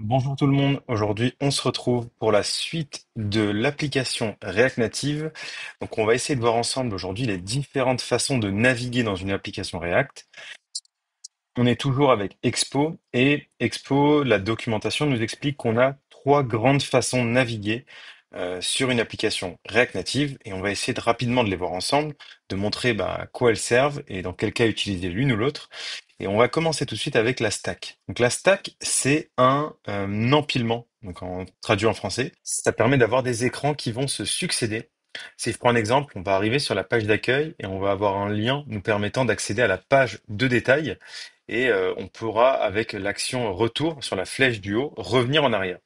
Bonjour tout le monde, aujourd'hui on se retrouve pour la suite de l'application React Native. Donc on va essayer de voir ensemble aujourd'hui les différentes façons de naviguer dans une application React. On est toujours avec Expo et Expo, la documentation nous explique qu'on a trois grandes façons de naviguer sur une application React Native et on va essayer de rapidement de les voir ensemble, de montrer à quoi elles servent et dans quel cas utiliser l'une ou l'autre. Et on va commencer tout de suite avec la stack. Donc la stack, c'est un empilement, donc traduit en français. Ça permet d'avoir des écrans qui vont se succéder. Si je prends un exemple, on va arriver sur la page d'accueil et on va avoir un lien nous permettant d'accéder à la page de détail et on pourra, avec l'action retour sur la flèche du haut, revenir en arrière.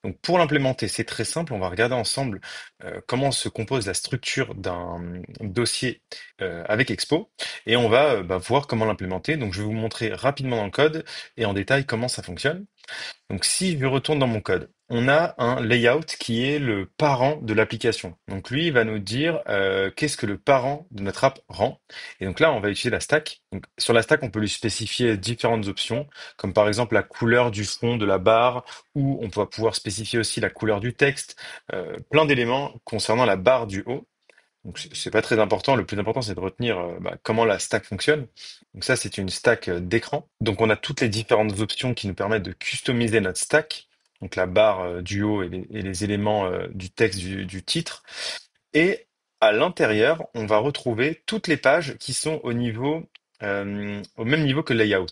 Donc pour l'implémenter, c'est très simple. On va regarder ensemble comment se compose la structure d'un dossier avec Expo et on va voir comment l'implémenter. Donc je vais vous montrer rapidement dans le code et en détail comment ça fonctionne. Donc si je retourne dans mon code, on a un layout qui est le parent de l'application. Donc lui, il va nous dire qu'est-ce que le parent de notre app rend. Et donc là, on va utiliser la stack. Donc, sur la stack, on peut lui spécifier différentes options, comme par exemple la couleur du fond de la barre, ou on va pouvoir spécifier aussi la couleur du texte, plein d'éléments concernant la barre du haut. Donc c'est pas très important. Le plus important, c'est de retenir comment la stack fonctionne. Donc ça, c'est une stack d'écran. Donc on a toutes les différentes options qui nous permettent de customiser notre stack. Donc la barre du haut et les éléments du texte du titre. Et à l'intérieur, on va retrouver toutes les pages qui sont au même niveau que le layout.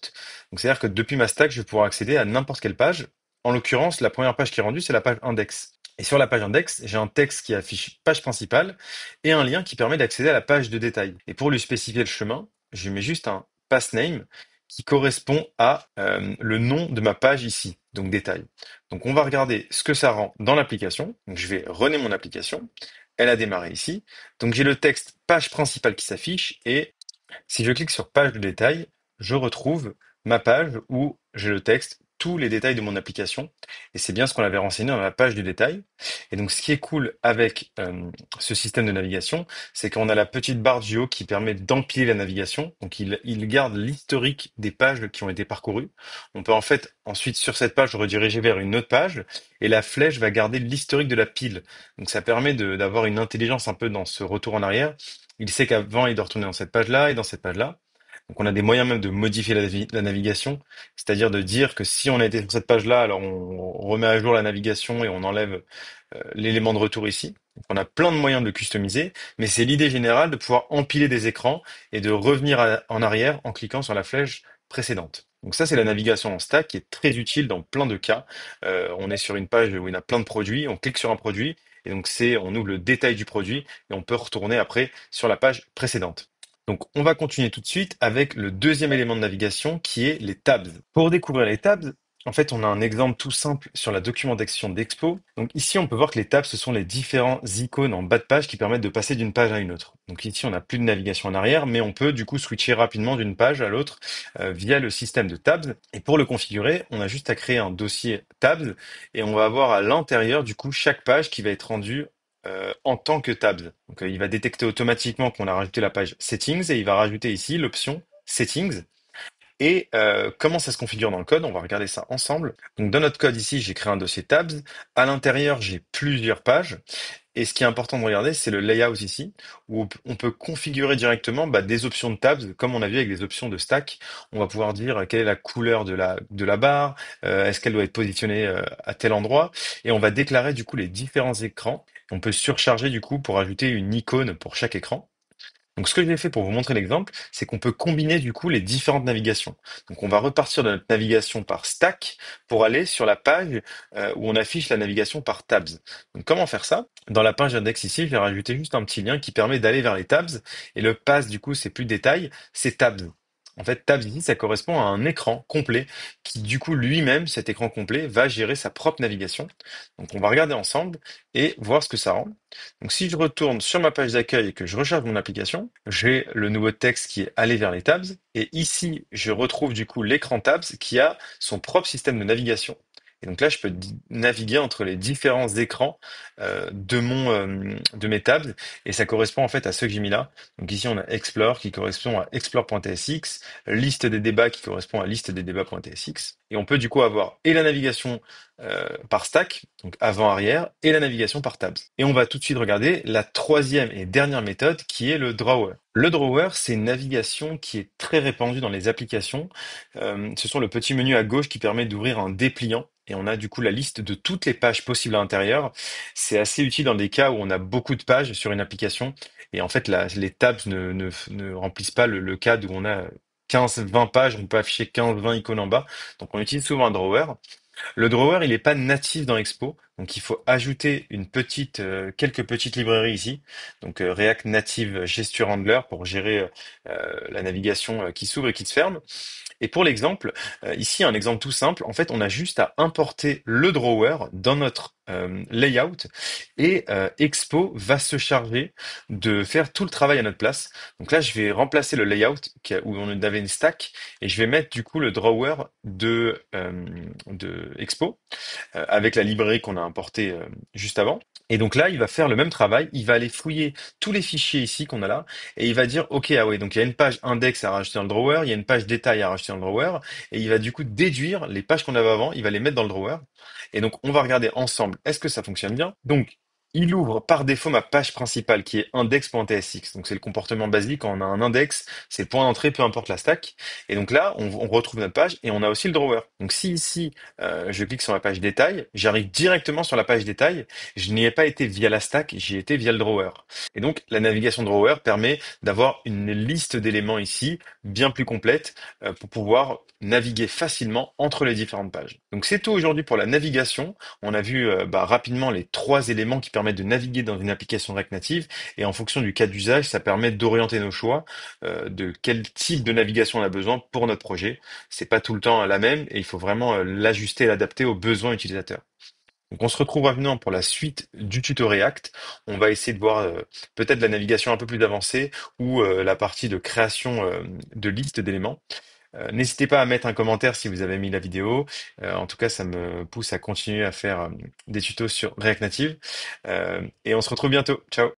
Donc c'est-à-dire que depuis ma stack, je vais pouvoir accéder à n'importe quelle page. En l'occurrence, la première page qui est rendue, c'est la page index. Et sur la page index, j'ai un texte qui affiche page principale et un lien qui permet d'accéder à la page de détail. Et pour lui spécifier le chemin, je mets juste un pass name qui correspond à le nom de ma page ici, donc détail. Donc on va regarder ce que ça rend dans l'application. Donc je vais runner mon application. Elle a démarré ici. Donc j'ai le texte page principale qui s'affiche et si je clique sur page de détail, je retrouve ma page où j'ai le texte, tous les détails de mon application. Et c'est bien ce qu'on avait renseigné dans la page du détail. Et donc, ce qui est cool avec ce système de navigation, c'est qu'on a la petite barre du haut qui permet d'empiler la navigation. Donc, il garde l'historique des pages qui ont été parcourues. On peut en fait ensuite, sur cette page, rediriger vers une autre page. Et la flèche va garder l'historique de la pile. Donc, ça permet d'avoir une intelligence un peu dans ce retour en arrière. Il sait qu'avant, il doit retourner dans cette page-là et dans cette page-là. Donc, on a des moyens même de modifier la navigation, c'est-à-dire de dire que si on a été sur cette page-là, alors on remet à jour la navigation et on enlève l'élément de retour ici. Donc, on a plein de moyens de le customiser, mais c'est l'idée générale de pouvoir empiler des écrans et de revenir en arrière en cliquant sur la flèche précédente. Donc ça, c'est la navigation en stack qui est très utile dans plein de cas. On est sur une page où il y a plein de produits, on clique sur un produit et donc on ouvre le détail du produit et on peut retourner après sur la page précédente. Donc, on va continuer tout de suite avec le deuxième élément de navigation qui est les tabs. Pour découvrir les tabs, en fait, on a un exemple tout simple sur la documentation d'Expo. Donc ici, on peut voir que les tabs, ce sont les différents icônes en bas de page qui permettent de passer d'une page à une autre. Donc ici, on n'a plus de navigation en arrière, mais on peut du coup switcher rapidement d'une page à l'autre via le système de tabs. Et pour le configurer, on a juste à créer un dossier tabs et on va avoir à l'intérieur du coup chaque page qui va être rendue en tant que tabs. Donc, il va détecter automatiquement qu'on a rajouté la page Settings et il va rajouter ici l'option Settings. Et comment ça se configure dans le code? On va regarder ça ensemble. Donc, dans notre code ici, j'ai créé un dossier tabs. À l'intérieur, j'ai plusieurs pages. Et ce qui est important de regarder, c'est le layout ici, où on peut configurer directement des options de tabs, comme on a vu avec les options de stack. On va pouvoir dire quelle est la couleur de la barre, est-ce qu'elle doit être positionnée à tel endroit, et on va déclarer du coup les différents écrans. On peut surcharger du coup pour ajouter une icône pour chaque écran. Donc, ce que j'ai fait pour vous montrer l'exemple, c'est qu'on peut combiner du coup les différentes navigations. Donc, on va repartir de notre navigation par stack pour aller sur la page où on affiche la navigation par tabs. Donc, comment faire ça? Dans la page index ici, je vais rajouter juste un petit lien qui permet d'aller vers les tabs. Et le pass, du coup, c'est plus de détail, c'est tabs. En fait, tabs ici, ça correspond à un écran complet qui, du coup, lui-même, cet écran complet, va gérer sa propre navigation. Donc, on va regarder ensemble et voir ce que ça rend. Donc, si je retourne sur ma page d'accueil et que je recharge mon application, j'ai le nouveau texte qui est allé vers les tabs. Et ici, je retrouve du coup l'écran tabs qui a son propre système de navigation. Et donc là, je peux naviguer entre les différents écrans de mes tabs, et ça correspond en fait à ceux que j'ai mis là. Donc ici, on a Explore qui correspond à explore.tsx, liste des débats qui correspond à liste des débats.tsx, et on peut du coup avoir et la navigation par stack, donc avant-arrière, et la navigation par tabs. Et on va tout de suite regarder la troisième et dernière méthode qui est le drawer. Le drawer, c'est une navigation qui est très répandue dans les applications. Ce sont le petit menu à gauche qui permet d'ouvrir un dépliant. Et on a du coup la liste de toutes les pages possibles à l'intérieur. C'est assez utile dans des cas où on a beaucoup de pages sur une application. Et en fait, les tabs ne remplissent pas le cadre où on a 15-20 pages, on peut afficher 15-20 icônes en bas. Donc on utilise souvent un drawer. Le drawer, il n'est pas natif dans Expo, donc il faut ajouter quelques petites librairies ici. Donc React Native Gesture Handler pour gérer la navigation qui s'ouvre et qui se ferme. Et pour l'exemple, ici un exemple tout simple, en fait on a juste à importer le drawer dans notre layout et Expo va se charger de faire tout le travail à notre place. Donc là je vais remplacer le layout où on avait une stack et je vais mettre du coup le drawer de Expo avec la librairie qu'on a importée juste avant. Et donc là, il va faire le même travail, il va aller fouiller tous les fichiers ici qu'on a là, et il va dire, OK, ah ouais, donc il y a une page index à rajouter dans le drawer, il y a une page détail à rajouter dans le drawer, et il va du coup déduire les pages qu'on avait avant, il va les mettre dans le drawer. Et donc, on va regarder ensemble, est-ce que ça fonctionne bien? Donc, il ouvre par défaut ma page principale qui est index.tsx. Donc, c'est le comportement basique. Quand on a un index, c'est le point d'entrée, peu importe la stack. Et donc là, on retrouve notre page et on a aussi le drawer. Donc, si ici, je clique sur la page détail, j'arrive directement sur la page détail. Je n'y ai pas été via la stack, j'y ai été via le drawer. Et donc, la navigation drawer permet d'avoir une liste d'éléments ici, bien plus complète, pour pouvoir naviguer facilement entre les différentes pages. Donc, c'est tout aujourd'hui pour la navigation. On a vu rapidement les trois éléments qui permettent de naviguer dans une application React Native. Et en fonction du cas d'usage, ça permet d'orienter nos choix, de quel type de navigation on a besoin pour notre projet. C'est pas tout le temps la même et il faut vraiment l'ajuster et l'adapter aux besoins utilisateurs. Donc on se retrouve maintenant pour la suite du tuto React. On va essayer de voir peut-être la navigation un peu plus avancée ou la partie de création de liste d'éléments. N'hésitez pas à mettre un commentaire si vous avez mis la vidéo. En tout cas, ça me pousse à continuer à faire des tutos sur React Native. Et on se retrouve bientôt. Ciao!